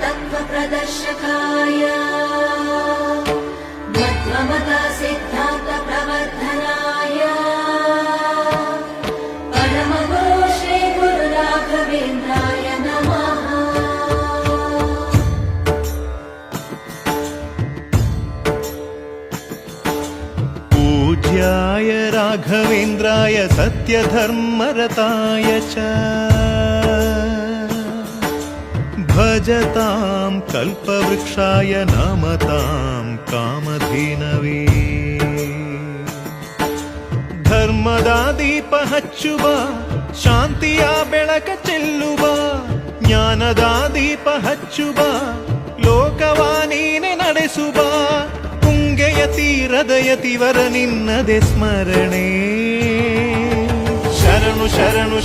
तत्त्वप्रदर्शकाय मध्वमता सिद्धान्तप्रवर्धनाय परमगुरु श्री गुरु राघवेन्द्राय नमः। पूज्याय राघवेन्द्राय सत्यधर्मरताय च भजतां कल्पवृक्षाय नमतां कामधेनवे। ಧರ್ಮದ ದೀಪ ಹಚ್ಚುವ ಶಾಂತಿಯ ಬೆಳಕ ಚೆಲ್ಲುವ ಜ್ಞಾನದ ದೀಪ ಹಚ್ಚುವ ಲೋಕವ ನೀನೆ ನಡೆಸುವ ತುಂಗೆಯ ತೀರದ ಯತಿವರ ನಿನ್ನದೆ ಸ್ಮರಣೆ ಶರಣು ಶರಣು ಶರಣು